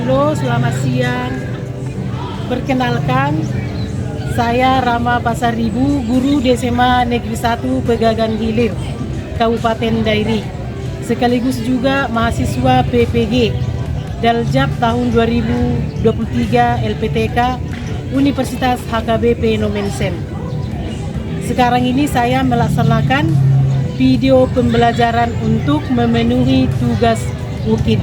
Halo, selamat siang. Perkenalkan, saya Rama Pasaribu, guru di SMA Negeri 1 Pegagan Hilir, Kabupaten Dairi. Sekaligus juga mahasiswa PPG Daljab tahun 2023 LPTK Universitas HKBP Nomensen. Sekarang ini saya melaksanakan video pembelajaran untuk memenuhi tugas UKIN.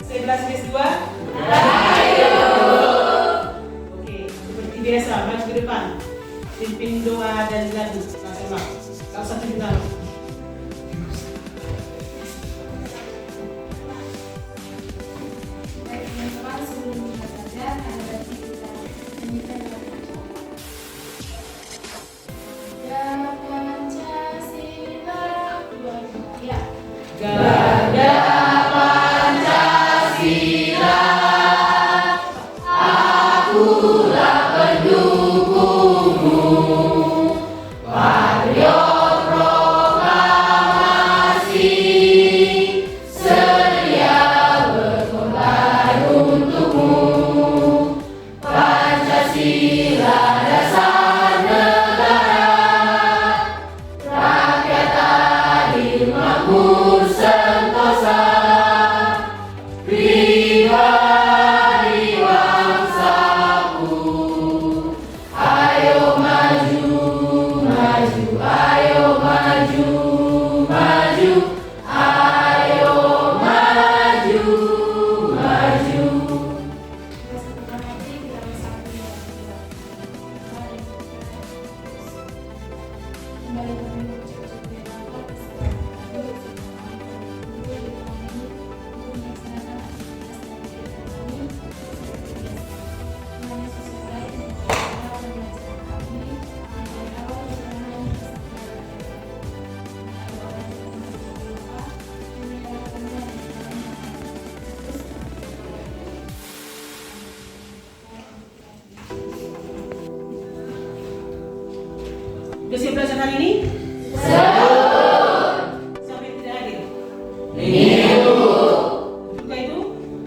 Sebelas dua. Ayo. Oke, seperti biasa, maju ke depan. Pimpin doa dan lagu. Sama-sama. Kau satu final. Baik teman-teman, sebelum kita belajar, ada baiknya kita nyanyikan lagu. Garda Pancasila, ya. Garda Udah siap belajar hari ini? Siapa yang tidak hadir? Juga itu?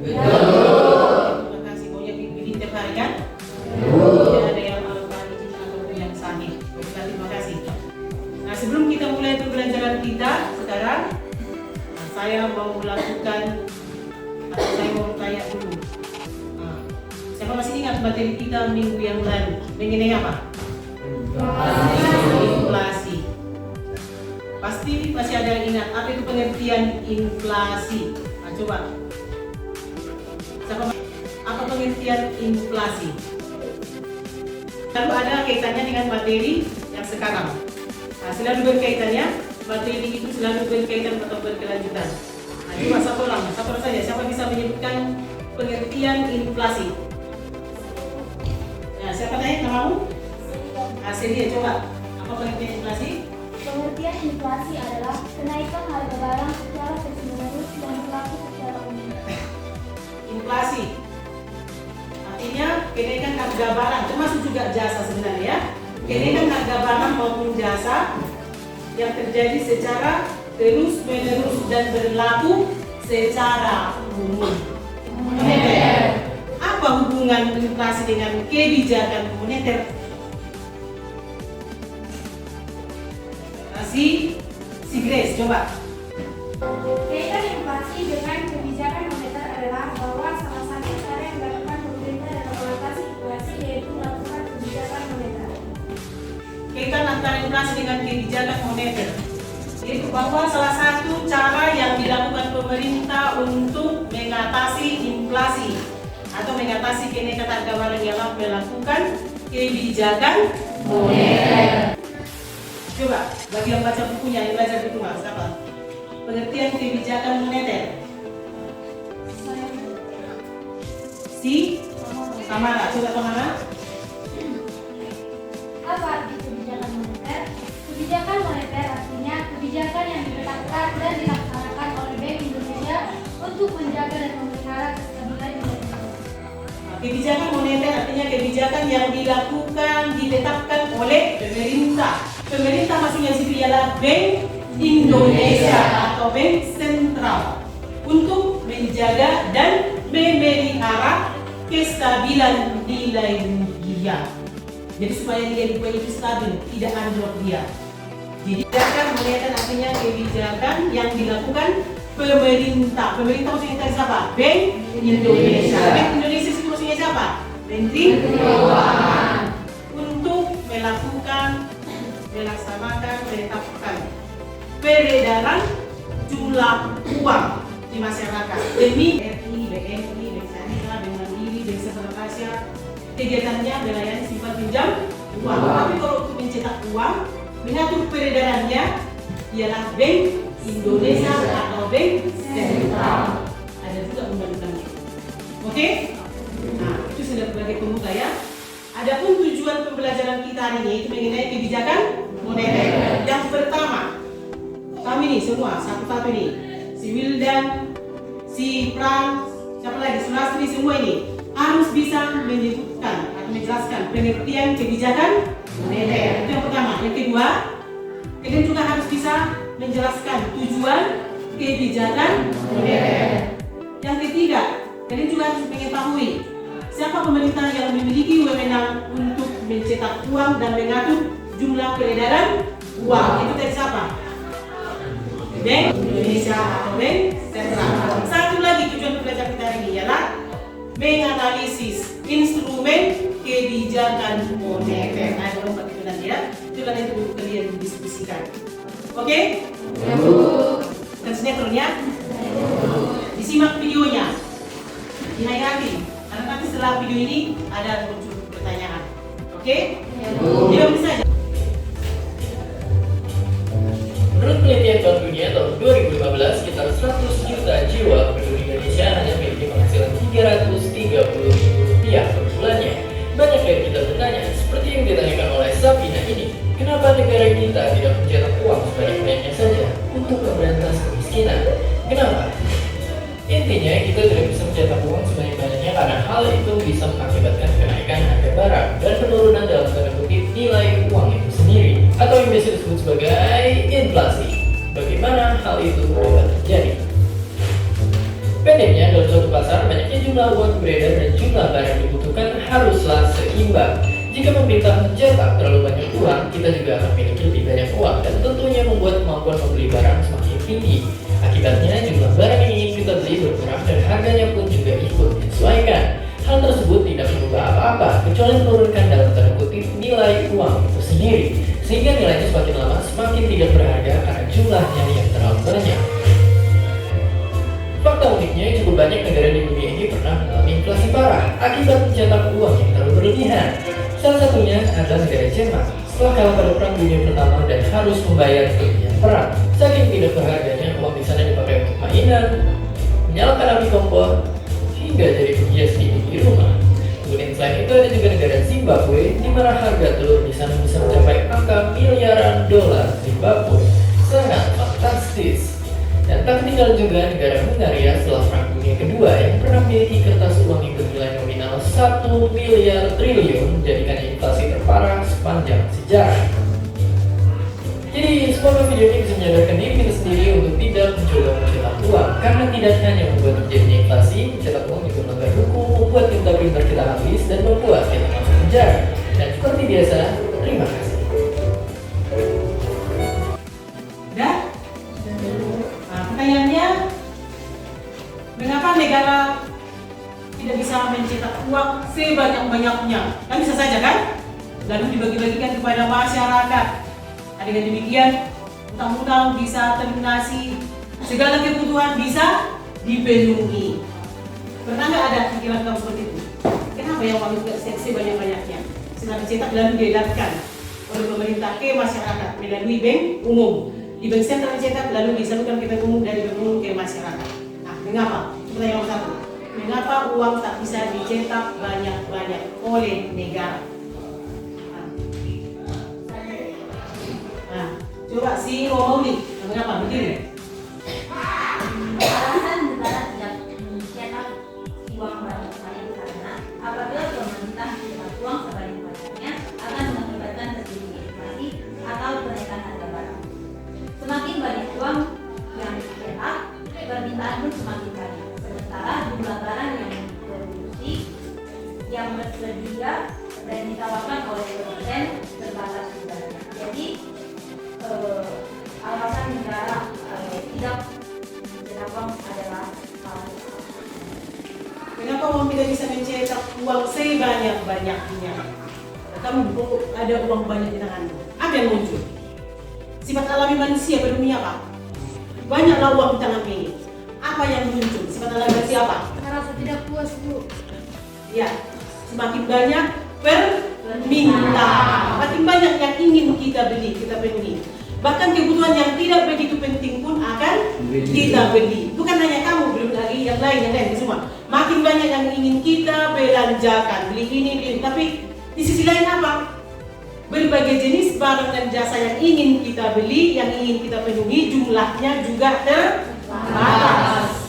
Terima kasih. Maunya bikin tiap hari kan? Tidak ada yang melakukan izin ataupun yang sahih. Terima kasih. Nah, sebelum kita mulai pembelajaran kita sekarang, saya mau melakukan atau saya mau tanya dulu. Siapa masih ingat materi kita minggu yang lalu? Mengenai apa? Inflasi. Pasti masih ada yang ingat apa itu pengertian inflasi. Nah, coba. Apa pengertian inflasi? Lalu ada kaitannya dengan materi yang sekarang. Nah, selalu berkaitannya. Materi itu selalu berkaitan atau berkelanjutan. Nah, coba satu orang saja. Siapa bisa menyebutkan pengertian inflasi? Nah, siapa tanya namamu? Sedia, coba. Apa pengertian inflasi? Pengertian inflasi adalah kenaikan harga barang secara terus-menerus yang berlaku secara umum. Inflasi artinya kenaikan harga barang, termasuk juga jasa sebenarnya ya. Kenaikan harga barang maupun jasa yang terjadi secara terus-menerus dan berlaku secara umum. Apa hubungan inflasi dengan kebijakan moneter? Si Grace, coba. Kaitan inflasi dengan kebijakan moneter adalah bahwa salah satu cara yang dilakukan pemerintah dalam mengatasi inflasi yaitu melakukan kebijakan moneter. Kaitan antara inflasi dengan kebijakan moneter, yaitu bahwa salah satu cara yang dilakukan pemerintah untuk mengatasi inflasi atau mengatasi kenaikan harga barang ialah melakukan kebijakan moneter. Coba, bagi yang baca bukunya, yang belajar buku mas, apa? Pengertian kebijakan moneter. Si Samara, coba Samara. Apa arti kebijakan moneter? Kebijakan moneter artinya kebijakan yang ditetapkan dan dilaksanakan oleh Bank Indonesia untuk menjaga dan memelihara kestabilan nilai tukar. Kebijakan moneter artinya kebijakan yang dilakukan, ditetapkan oleh pemerintah. Pemerintah maksudnya situ ialah Bank Indonesia atau Bank Sentral untuk menjaga dan memelihara kestabilan nilai rupiah. Jadi supaya nilai rupiah itu stabil, tidak anjlok dia. Jadi kebijakan moneter artinya kebijakan yang dilakukan pemerintah. Pemerintah maksudnya dari siapa? Bank Indonesia. Bank Indonesia itu maksudnya siapa? Menteri Keuangan. Untuk melakukan, melaksanakan, menetapkan peredaran jumlah uang di masyarakat demi RI, BNI, Bank Syariah, Bank Mandiri, Bank Sentral Asia. Kegiatannya melayani simpan pinjam uang. Tapi kalau untuk mencetak uang, mengatur peredarannya ialah Bank Indonesia atau Bank Sentral. Ada juga undang-undangnya. Oke? Nah, itu sudah sebagai pemuda ya. Adapun tujuan pembelajaran kita hari ini itu mengenai kebijakan moneter. Yang pertama, kami nih semua satu-satu nih, si Wildan, si Pran, siapa lagi, Sulastri, semua ini harus bisa menyebutkan atau menjelaskan pengertian kebijakan moneter. Itu yang pertama. Yang kedua, kalian juga harus bisa menjelaskan tujuan kebijakan moneter. Yang ketiga, kalian juga harus mengetahui siapa pemerintah yang memiliki wewenang untuk mencetak uang dan mengatur jumlah peredaran uang. Itu dari siapa? Bank Indonesia atau Bank Sentral. Satu lagi tujuan pembelajaran kita hari ini ialah menganalisis instrumen kebijakan moneter. Nah, kalau Pak itu nanti ya, itu nanti untuk kalian diskusikan. Oke? Dan sinetronnya disimak videonya, dihayati. Karena nanti setelah video ini ada muncul pertanyaan. Oke? Dia bisa. Menurut penelitian Bank Dunia tahun 2015, sekitar 100 juta jiwa penduduk Indonesia hanya memiliki penghasilan Rp330.000 per bulannya. Banyak dari kita bertanya, seperti yang ditanyakan oleh Sapina ini, kenapa negara kita tidak mencetak uang sebanyak-banyaknya saja untuk memberantas kemiskinan? Kenapa? Intinya, kita tidak bisa mencetak uang sebanyak-banyaknya karena hal itu bisa mengakibatkan kenaikan harga barang dan penurunan dalam tanda kutip nilai uang itu sendiri, atau yang biasa disebut sebagai inflasi. Bagaimana hal itu dapat terjadi? Pendeknya, dalam suatu pasar, banyaknya jumlah uang beredar dan jumlah barang yang dibutuhkan haruslah seimbang. Jika pemerintah mencetak terlalu banyak uang, kita juga akan memiliki lebih banyak uang dan tentunya membuat kemampuan membeli barang semakin tinggi. Akibatnya, jumlah barang yang ingin kita beli berkurang dan harganya pun juga ikut menyesuaikan. Hal tersebut tidak mengubah apa-apa, kecuali menurunkan dalam tanda kutip nilai uang itu sendiri. Sehingga nilainya semakin lama semakin tidak berharga karena jumlahnya yang terlalu banyak. Fakta uniknya, cukup banyak negara di dunia ini pernah mengalami inflasi parah akibat mencetak uang yang terlalu berlebihan. Salah satunya adalah negara Jerman. Setelah kalah pada Perang Dunia Pertama dan harus membayar kerugian perang, saking tidak berharganya uang di sana dipakai untuk mainan, menyalakan api kompor, hingga jadi menghias di rumah. Kemudian selain itu ada juga negara Zimbabwe, di mana harga telur di sana bisa mencapai angka miliaran dolar Zimbabwe. Sangat fantastis. Dan tak ketinggalan juga negara Hungaria setelah Perang Dunia Kedua yang pernah memiliki kertas uang yang bernilai nominal 1 miliar triliun, menjadikan inflasi terparah sepanjang sejarah. Jadi, semoga video ini bisa menyadarkan diri kita sendiri untuk tidak mencoba mencetak uang, karena tidak hanya membuat terjadinya inflasi, mencetak uang juga melanggar hukum, membuat pintar-pintar kita habis, dan membuat kita masuk penjara. Dan seperti biasa, terima kasih. Dah? tidak bisa mencetak uang sebanyak-banyaknya. Kan bisa saja kan? Lalu dibagi-bagikan kepada masyarakat. Dengan demikian, utang-utang bisa terlunasi, segala kebutuhan bisa dipenuhi. Pernah nggak ada pikiran kamu seperti itu? Kenapa yang uang itu sebanyak-banyaknya? Setelah dicetak lalu diedarkan oleh pemerintah ke masyarakat melalui bank umum. Di bank sentral dicetak lalu disalurkan ke bank umum, dari bank umum ke masyarakat. Nah, mengapa? Pertanyaan nomor 1. Mengapa uang tak bisa dicetak banyak-banyak oleh negara? Nah, coba si ngomong nih, mengapa? Berdiri. Alasan negara tidak mencetak uang banyak-banyak karena apabila pemerintah mencetak uang sebanyak-banyaknya akan mengakibatkan terjadinya inflasi atau kenaikan harga barang. Semakin banyak uang yang dicetak, permintaan pun semakin banyak. Sementara jumlah barang yang diproduksi, yang tersedia dan ditawarkan oleh produsen terbatas juga. Jadi alasan negara tidak mencetak uang adalah Kenapa uang tidak bisa mencetak uang sebanyak-banyaknya? Kamu ada uang banyak di tanganmu. Apa yang muncul? Sifat alami manusia pada dunia apa? Banyaklah uang di tangan ini. Apa yang muncul? Sifat alami manusia apa? merasa tidak puas, Bu. Ya, semakin banyak permintaan, makin banyak yang ingin kita beli, kita penuhi. Bahkan kebutuhan yang tidak begitu penting pun akan kita beli. Bukan hanya kamu, belum lagi yang lain semua. Makin banyak yang ingin kita belanjakan, beli ini, beli ini. Tapi di sisi lain apa? Berbagai jenis barang dan jasa yang ingin kita beli, yang ingin kita penuhi, jumlahnya juga terbatas.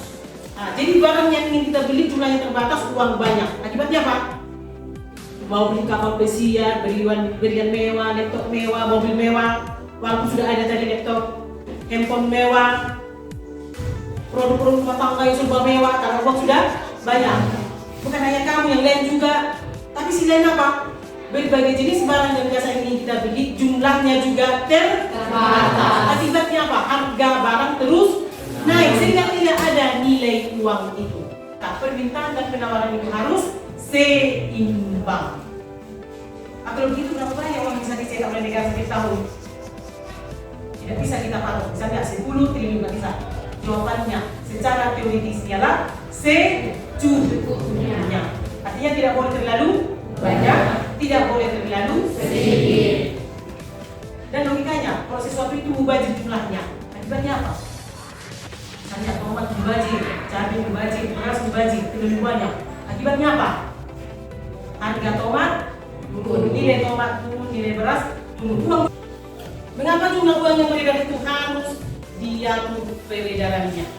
Nah, jadi barang yang ingin kita beli jumlahnya terbatas, uang banyak. Akibatnya apa? Mau beli kapal pesiar, berian mewah, laptop mewah, mobil mewah. Walaupun sudah ada tadi laptop, handphone mewah, produk-produk rumah tangga yang serba mewah, karena uang sudah banyak. Bukan hanya kamu, yang lain juga. Tapi si lain apa? Berbagai jenis barang dan jasa yang ingin kita beli, jumlahnya juga terbatas. Akibatnya apa? Harga barang terus naik, sehingga tidak ada nilai uang itu. Nah, permintaan dan penawaran itu harus seimbang. Kalau begitu, berapa banyak uang bisa dicetak oleh negara setiap tahun? Tidak bisa kita patok, misalnya 10 triliun bisa. Jawabannya secara teoritis ialah secukupnya. Artinya tidak boleh terlalu banyak, tidak boleh terlalu sedikit. Dan logikanya, kalau sesuatu itu mubazir jumlahnya, akibatnya apa? Misalnya tomat mubazir, cabai mubazir, beras mubazir, terlalu banyak. Akibatnya apa? Harga tomat turun, nilai tomat turun, nilai beras turun. Mengapa jumlah uang yang beredar itu harus diatur peredarannya?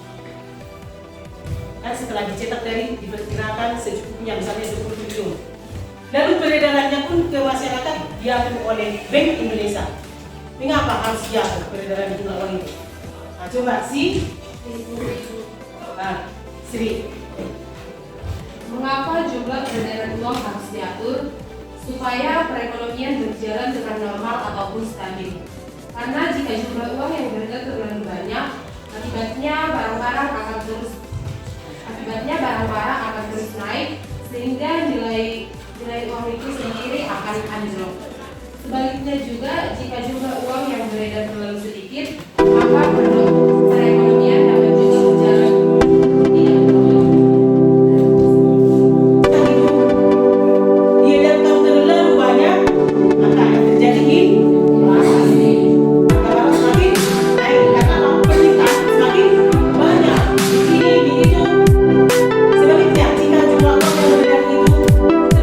Kan setelah dicetak dari diperkirakan secukupnya, misalnya 10 triliun. Lalu peredarannya pun ke masyarakat diatur oleh Bank Indonesia. Mengapa harus diatur peredaran jumlah uang itu? Nah, coba Sri. Mengapa jumlah peredaran uang harus diatur? Supaya perekonomian berjalan dengan normal ataupun stabil. Karena jika jumlah uang yang beredar terlalu banyak, akibatnya barang-barang akan terus naik, sehingga nilai uang itu sendiri akan anjlok. Sebaliknya juga, jika jumlah uang yang beredar terlalu sedikit, maka perekonomian dapat juga berjalan tidak normal. Diedarkan terlalu banyak, maka akan terjadi inflasi. Semakin naik karena permintaan semakin banyak. Ini itu. Sebaliknya, jika jumlah uang yang beredar itu terlalu sedikit,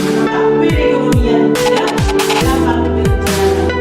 maka perekonomian tidak dapat berjalan.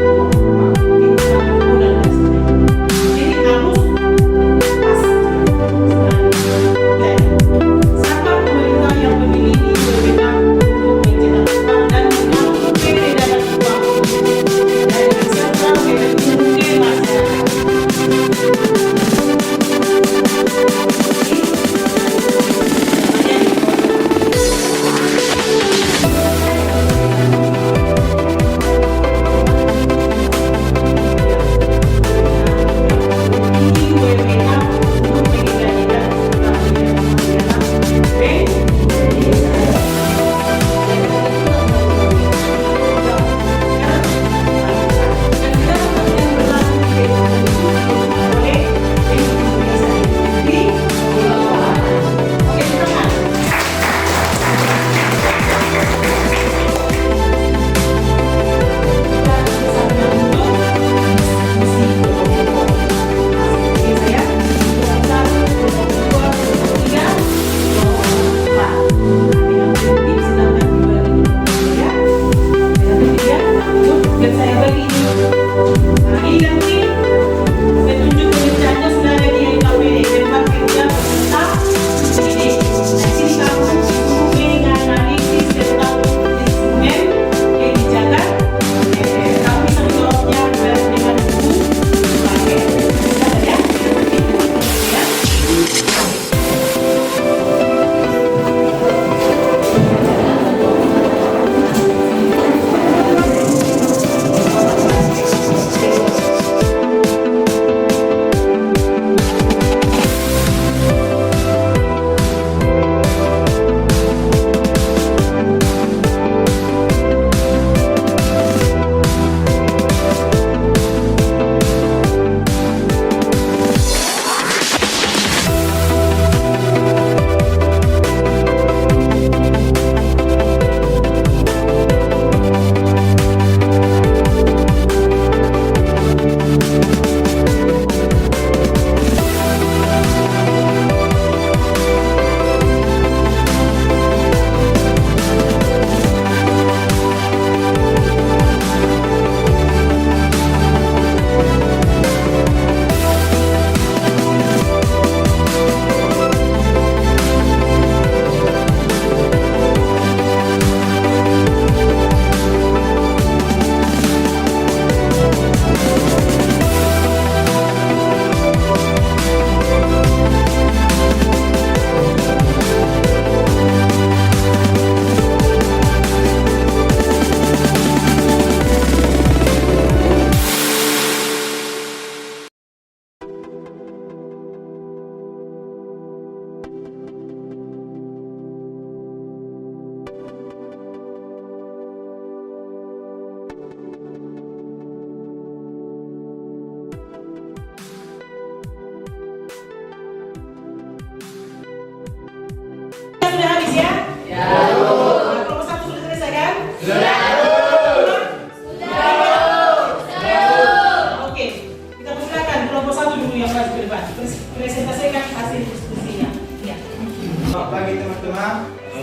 Selamat pagi teman-teman.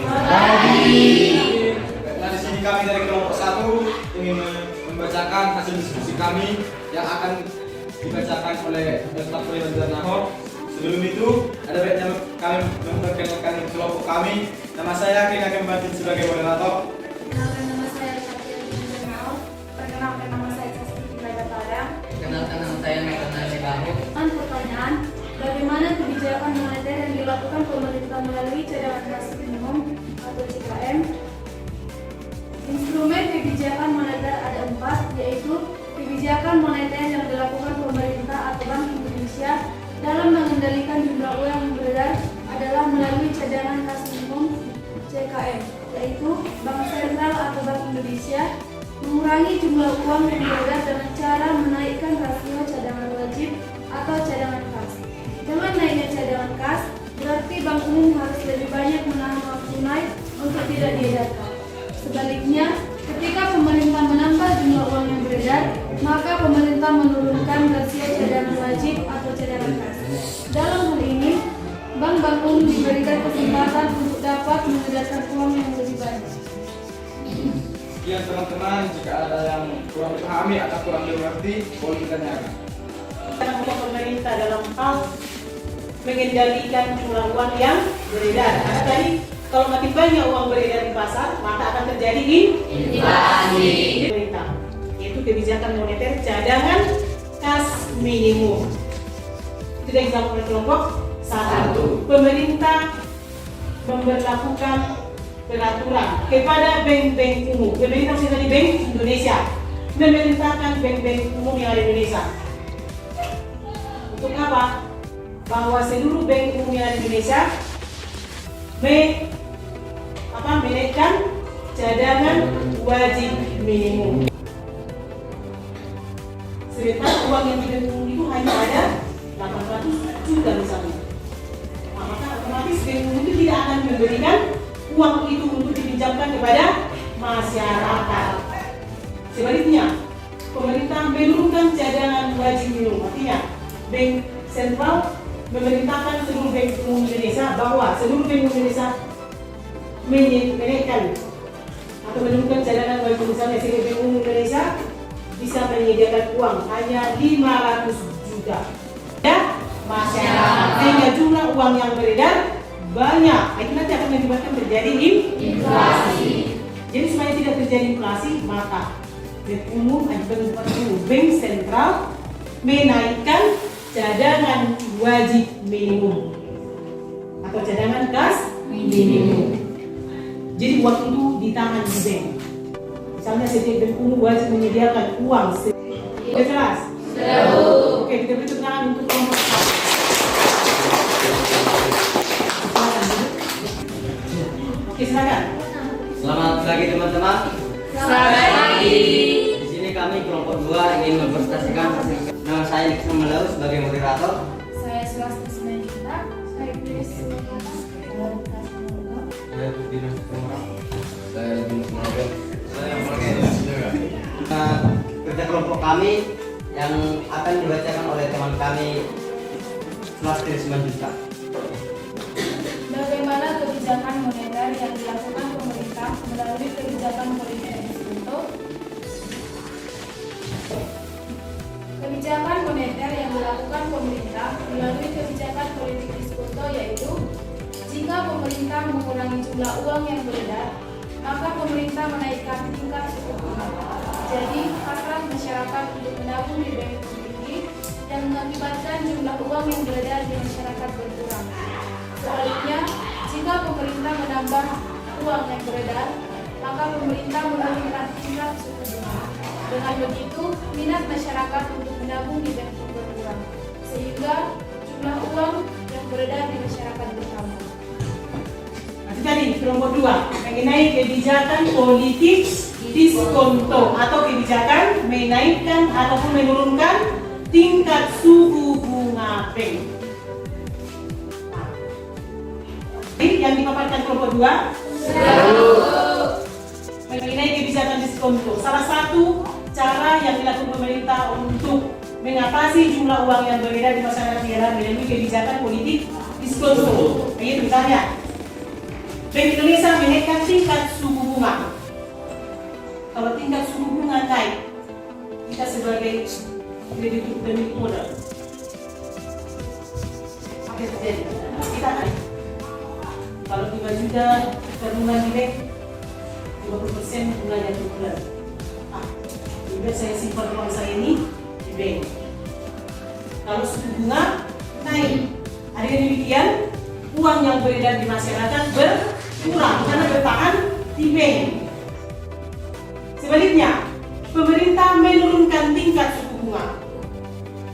Nah, di sini kami dari kelompok 1 ingin membacakan hasil diskusi kami yang akan dibacakan oleh Staf Koordinator Nahor. Sebelum itu, ada baiknya kami memperkenalkan kelompok kami. Nama saya Kina Kembatin sebagai moderator. Perkenalkan nama saya Katia. Perkenalkan nama saya Sasti Batara. Kenalkan nama saya Nathanael Bahu. Pertanyaan, bagaimana kebijakan moneter yang dilakukan pemerintah melalui cadangan kas minimum atau CKM? Instrumen kebijakan moneter ada 4, yaitu kebijakan moneter yang dilakukan pemerintah atau Bank Indonesia dalam mengendalikan jumlah uang yang beredar adalah melalui cadangan kas minimum CKM, yaitu Bank Sentral atau Bank Indonesia mengurangi jumlah uang yang beredar dengan cara menaikkan rasio cadangan wajib atau cadangan kas. Dengan naiknya cadangan kas, berarti bank umum harus lebih banyak menahan uang tunai untuk tidak diedarkan. Sebaliknya, ketika pemerintah menambah jumlah uang yang beredar, maka pemerintah menurunkan rasio cadangan wajib atau cadangan kas. Dalam hal ini, bank-bank umum diberikan kesempatan untuk dapat mengedarkan uang yang lebih banyak. Sekian teman-teman, jika ada yang kurang dipahami atau kurang dimengerti, boleh ditanyakan. Untuk pemerintah dalam hal mengendalikan jumlah uang yang beredar. Karena tadi kalau makin banyak uang beredar di pasar, maka akan terjadi inflasi. Pemerintah, yaitu kebijakan moneter cadangan kas minimum. Itu dari dilakukan kelompok 1. Pemerintah memberlakukan peraturan kepada bank-bank umum. Pemerintah misalnya di Bank Indonesia memerintahkan bank-bank umum yang ada di Indonesia. Untuk apa? Bahwa seluruh bank umum yang ada di Indonesia menaikkan cadangan wajib minimum. Sementara uang yang di bank umum itu hanya ada 800 juta misalnya. Nah, maka otomatis bank umum itu tidak akan memberikan uang itu untuk dipinjamkan kepada masyarakat. Sebaliknya, pemerintah menurunkan cadangan wajib minimum. Artinya, Bank Sentral memerintahkan seluruh bank umum Indonesia bahwa seluruh bank umum Indonesia menaikkan atau menurunkan cadangan wajib misalnya sehingga bank umum Indonesia bisa menyediakan uang hanya 500 juta ya masyarakat, sehingga jumlah uang yang beredar banyak. Itu nanti akan menyebabkan terjadi inflasi. Jadi supaya tidak terjadi inflasi, maka bank umum Bank Sentral menaikkan cadangan wajib minimum atau cadangan kas minimum. Jadi uang itu di tangan di bank. Misalnya setiap bank umum wajib menyediakan uang. Sudah jelas? Oke, kita beri tepuk tangan untuk kelompok 1. Oke, silakan. Selamat pagi teman-teman. Selamat pagi. Di sini kami kelompok 2 ingin mempresentasikan hasil. Nama saya Niksan Melau sebagai moderator. Saya Sulasti Simanjuntak. Saya Chris Sulaiman. Saya Dinas Pemerintah. Saya Dinas Pemerintah. Kerja kelompok kami yang akan dibacakan oleh teman kami Sulasti Simanjuntak. Bagaimana kebijakan moneter yang dilakukan pemerintah melalui kebijakan politik diskontol? Kebijakan moneter yang dilakukan pemerintah melalui kebijakan politik diskontol yaitu jika pemerintah mengurangi jumlah uang yang beredar, maka pemerintah menaikkan tingkat suku bunga. Jadi, hasrat masyarakat untuk menabung di bank tinggi dan mengakibatkan jumlah uang yang beredar di masyarakat berkurang. Sebaliknya, jika pemerintah menambah uang yang beredar, maka pemerintah menurunkan tingkat suku bunga. Dengan begitu, minat masyarakat untuk menabung di bank pun berkurang, sehingga jumlah uang yang beredar di masyarakat bertambah. Nanti tadi kelompok 2 mengenai kebijakan politik diskonto atau kebijakan menaikkan ataupun menurunkan tingkat suku bunga bank. Yang dipaparkan kelompok 2 mengenai kebijakan diskonto. Salah satu cara yang dilakukan pemerintah untuk mengatasi jumlah uang yang beredar di masyarakat negara melalui kebijakan politik diskonto. Yaitu misalnya Bank Indonesia menaikkan tingkat suku bunga. Kalau tingkat suku bunga naik, kita sebagai kreditur pemilik modal, apa yang terjadi? Kita naik. Kalau 5 juta tabungan di bank, 50% bunganya per bulan. Juga saya simpan uang saya ini di bank. Kalau suku bunga naik, ada yang demikian, uang yang beredar di masyarakat berkurang karena bertahan di bank. Sebaliknya, pemerintah menurunkan tingkat suku bunga.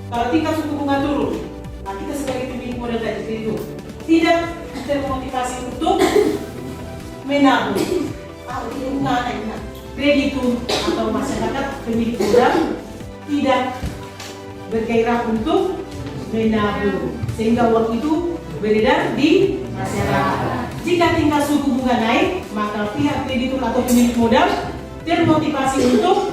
Kalau tingkat suku bunga turun, kita sebagai pemilik modal dan kreditur tidak termotivasi untuk menabung. Bunga naik, kreditur atau masyarakat pemilik modal tidak bergairah untuk menabung, sehingga uang itu beredar di masyarakat. Jika tingkat suku bunga naik, maka pihak kreditur atau pemilik modal termotivasi untuk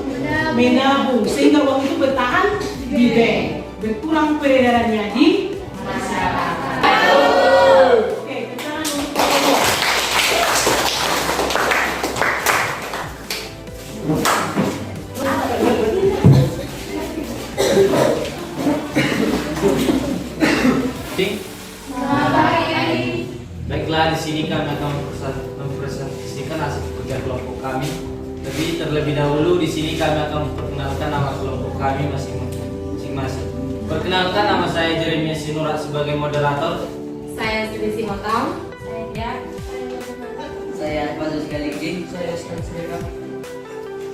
menabung, sehingga uang itu bertahan di bank, berkurang peredarannya di masyarakat. Oke, tangan untuk kelompok. Baiklah, di sini kami akan mempresentasikan hasil kerja kelompok kami. Tapi terlebih dahulu di sini kami akan memperkenalkan nama kelompok kami masing-masing. Perkenalkan, nama saya Jeremia Sinurat sebagai moderator. Saya Sri Hotong. Saya Dia. Saya Bagus Galiki. Saya Sri.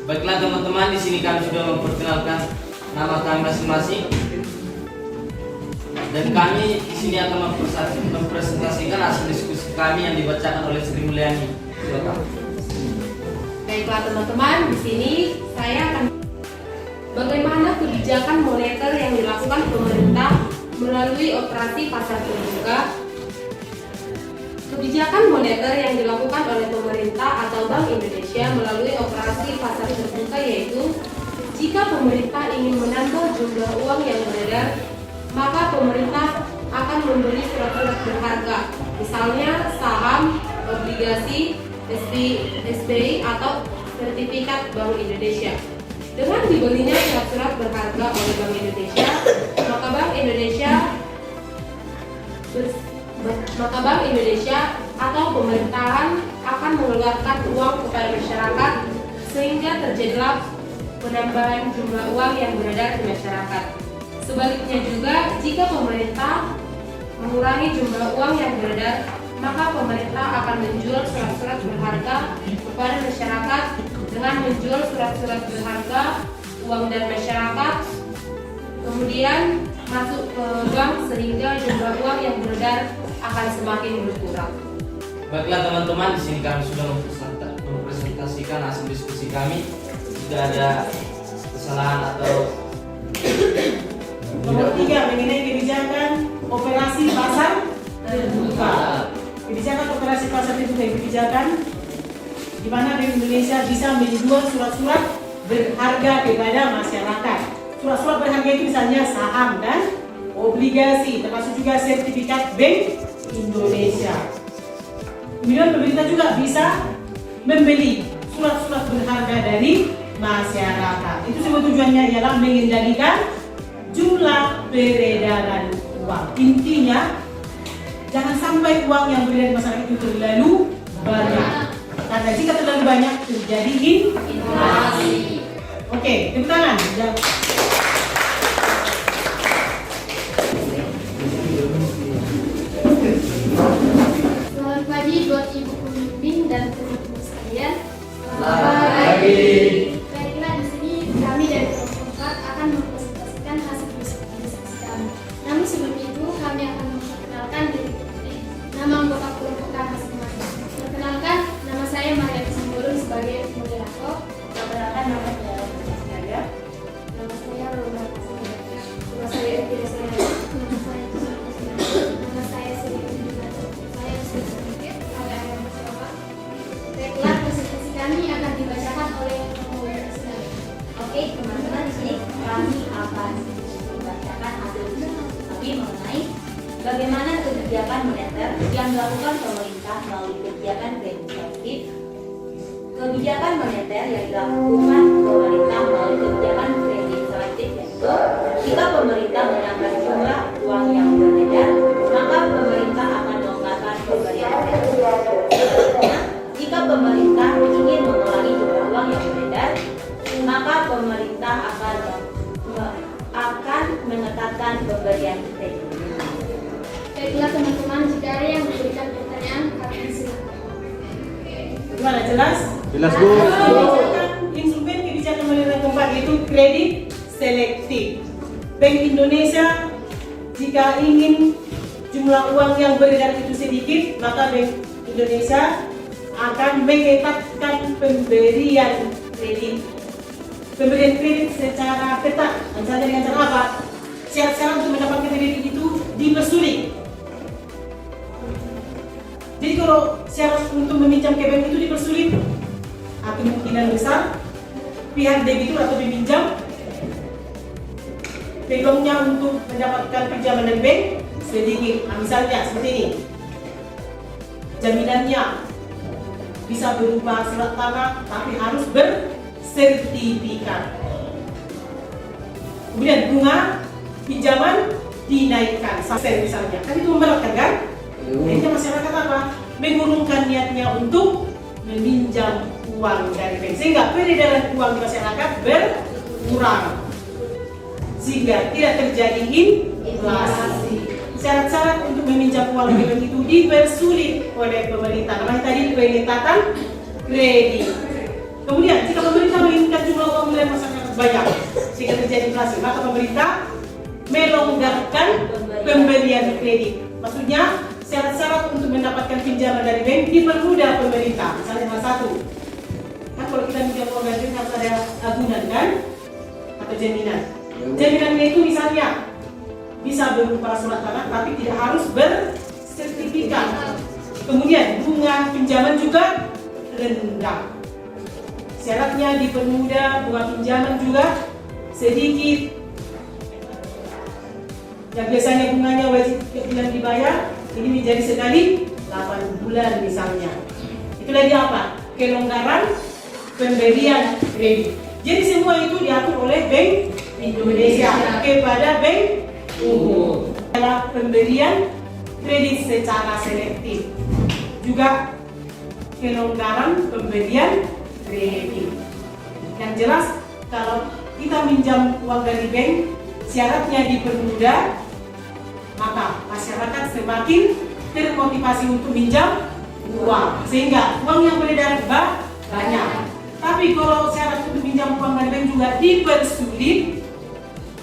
Baiklah teman-teman, di sini kami sudah memperkenalkan nama kami masing-masing. Dan kami di sini akan mempresentasikan hasil diskusi kami yang dibacakan oleh Sri Mulyani. Silakan. Baiklah teman-teman, di sini saya akan bagaimana kebijakan moneter yang dilakukan pemerintah melalui operasi pasar terbuka. Kebijakan moneter yang dilakukan oleh pemerintah atau Bank Indonesia melalui operasi pasar terbuka yaitu jika pemerintah ingin menambah jumlah uang yang beredar, maka pemerintah akan membeli surat-surat berharga, misalnya saham, obligasi, SBI atau sertifikat Bank Indonesia. Dengan dibelinya surat-surat berharga oleh Bank Indonesia, maka Bank Indonesia atau pemerintahan akan mengeluarkan uang kepada masyarakat sehingga terjadilah penambahan jumlah uang yang beredar di masyarakat. Sebaliknya juga, jika pemerintah mengurangi jumlah uang yang beredar, maka pemerintah akan menjual surat-surat berharga kepada masyarakat. Dengan menjual surat-surat berharga, uang dari masyarakat kemudian masuk ke bank sehingga jumlah uang yang beredar akan semakin berkurang. Baiklah teman-teman, di sini kami sudah mempresentasikan hasil diskusi kami. Jika ada kesalahan atau Nomor 3, mengenai kebijakan operasi pasar terbuka. Kebijakan operasi pasar terbuka, kebijakan di mana Bank Indonesia bisa menjual surat-surat berharga kepada masyarakat. Surat-surat berharga itu misalnya saham dan obligasi, termasuk juga sertifikat Bank Indonesia. Kemudian pemerintah juga bisa membeli surat-surat berharga dari masyarakat. Itu semua tujuannya ialah mengendalikan jumlah peredaran uang. Intinya, jangan sampai uang yang beredar di masyarakat itu terlalu banyak. Karena jika terlalu banyak terjadi inflasi. Oke, tepuk tangan. Selamat pagi buat Ibu Pembimbing dan teman-teman sekalian. Selamat pagi. Baiklah, di sini kami dari kelompok 4 akan mempresentasikan hasil diskusi kami. Namun sebelum itu kami akan memperkenalkan diri nama anggota kelompok kami masing-masing. Perkenalkan, nama saya Maria Simbolon sebagai moderator. Perkenalkan, nama saya Nadia. Nama saya Roma. Nama saya Edi Saya. Nama saya Nama saya Sri. Saya Sri sedikit. Saya ayam masyarakat. Baiklah, presentasi kami akan dibacakan oleh pemohon sedang. Oke, teman-teman, di sini kami akan membacakan hasil diskusi kami mengenai bagaimana kebijakan moneter yang dilakukan pemerintah pemerintah melalui kebijakan kredit selektif, kebijakan moneter yang dilakukan pemerintah melalui kebijakan kredit selektif yaitu jika pemerintah menambah jumlah uang yang beredar, maka pemerintah akan melonggarkan pemberian kredit. Sebaliknya, jika pemerintah ingin mengurangi jumlah uang yang beredar, maka pemerintah akan mengetatkan pemberian kredit. Baiklah teman-teman, jika ada yang memberikan pertanyaan, kalian silakan. Gimana, jelas? Jelas, Bu. Instrumen kebijakan moneter keempat yaitu kredit selektif. Bank Indonesia jika ingin jumlah uang yang beredar itu sedikit, maka Bank Indonesia akan mengetatkan pemberian kredit. Pemberian kredit secara ketat, misalnya dengan cara apa? Syarat-syarat untuk mendapatkan kredit itu dipersulit. Jadi kalau syarat untuk meminjam ke bank itu dipersulit, kemungkinan besar pihak debitur atau peminjam peluangnya untuk mendapatkan pinjaman dari bank sedikit. Misalnya seperti ini, jaminannya bisa berupa surat tanah tapi harus bersertifikat. Kemudian bunga pinjaman dinaikkan sampai misalnya, kan itu memberatkan kan? Akhirnya masyarakat apa? Mengurungkan niatnya untuk meminjam uang dari bank, sehingga peredaran uang di masyarakat berkurang, sehingga tidak terjadi inflasi. Syarat-syarat untuk meminjam uang di bank itu dipersulit oleh pemerintah. Namanya tadi pengetatan kredit. Kemudian jika pemerintah menginginkan jumlah uang dari masyarakat banyak sehingga terjadi inflasi, maka pemerintah melonggarkan pemberian kredit. Maksudnya syarat-syarat untuk mendapatkan pinjaman dari bank dipermudah pemerintah. Misalnya salah satu, kan kalau kita minjam uang dari bank harus ada agunan kan, atau jaminan. Jaminannya itu misalnya bisa berupa surat tanah tapi tidak harus bersertifikat. Kemudian bunga pinjaman juga rendah. Syaratnya dipermudah, bunga pinjaman juga sedikit. Yang biasanya bunganya wajib tiap bulan dibayar, ini menjadi sekali 8 bulan misalnya. Itulah dia apa? Kelonggaran pemberian kredit. Jadi semua itu diatur oleh Bank Indonesia kepada bank umum. Adalah pemberian kredit secara selektif. Juga kelonggaran pemberian kredit. Yang jelas kalau kita minjam uang dari bank, syaratnya dipermudah, maka masyarakat semakin termotivasi untuk minjam uang, sehingga uang yang beredar banyak. Tapi kalau syarat untuk minjam uang dari bank juga dipersulit,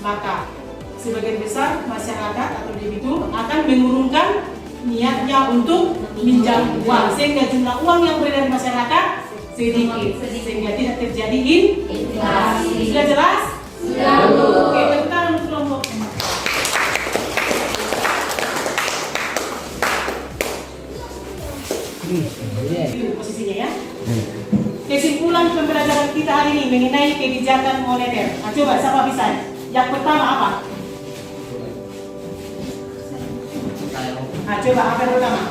maka sebagian besar masyarakat atau debitur akan mengurungkan niatnya untuk minjam uang, sehingga jumlah uang yang beredar di masyarakat sedikit, sehingga tidak terjadi inflasi. Sudah jelas? Sudah. Oke, tepuk tangan untuk kelompok. Posisinya ya. Kesimpulan pembelajaran kita hari ini mengenai kebijakan moneter. Nah, coba siapa bisa? Yang pertama apa? Nah, coba apa yang pertama?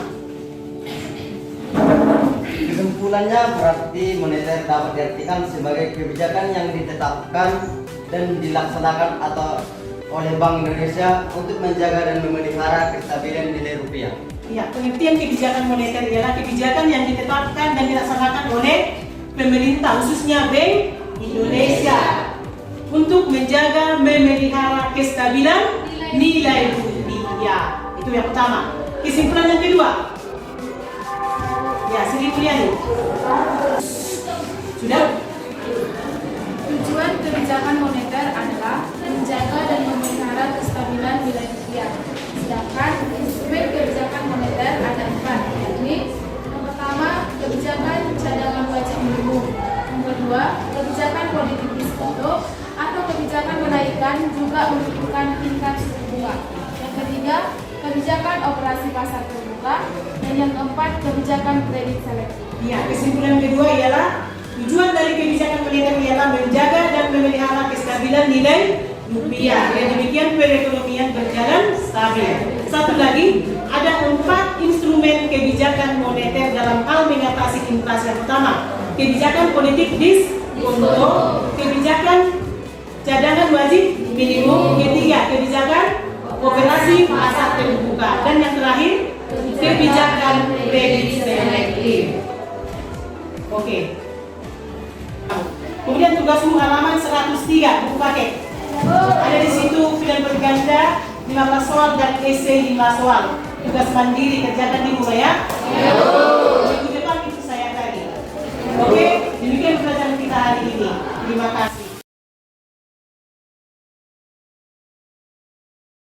Kesimpulannya berarti moneter dapat diartikan sebagai kebijakan yang ditetapkan dan dilaksanakan atau oleh Bank Indonesia untuk menjaga dan memelihara kestabilan nilai rupiah. Ya, pengertian kebijakan moneter ialah kebijakan yang ditetapkan dan dilaksanakan oleh pemerintah, khususnya Bank Indonesia, untuk menjaga memelihara kestabilan nilai rupiah. Itu yang pertama. Kesimpulan yang kedua. Ya, Sri Mulyani. Sudah? Tujuan kebijakan moneter adalah menjaga dan memelihara kestabilan nilai rupiah. Sedangkan instrumen kebijakan moneter ada 4, yakni yang pertama kebijakan cadangan wajib minimum, yang kedua kebijakan politik diskontol atau kebijakan menaikkan juga menurunkan tingkat suku bunga, yang ketiga kebijakan operasi pasar terbuka, dan yang keempat kebijakan kredit selektif. Ya, kesimpulan kedua ialah tujuan dari kebijakan moneter ialah menjaga dan memelihara kestabilan nilai rupiah. Dengan demikian perekonomian berjalan stabil. Satu lagi, ada 4 instrumen kebijakan kebijakan moneter dalam hal mengatasi inflasi. Yang pertama, kebijakan politik diskonto, kebijakan cadangan wajib minimum, ketiga kebijakan operasi pasar terbuka, dan yang terakhir kebijakan kredit selektif. Oke. Kemudian tugasmu halaman 103 buku paket. Ada di situ pilihan berganda 15 soal dan esai 5 soal. Tugas mandiri kerjakan di rumah ya. Minggu depan itu saya tadi. Oke, demikian pelajaran kita hari ini. Terima kasih.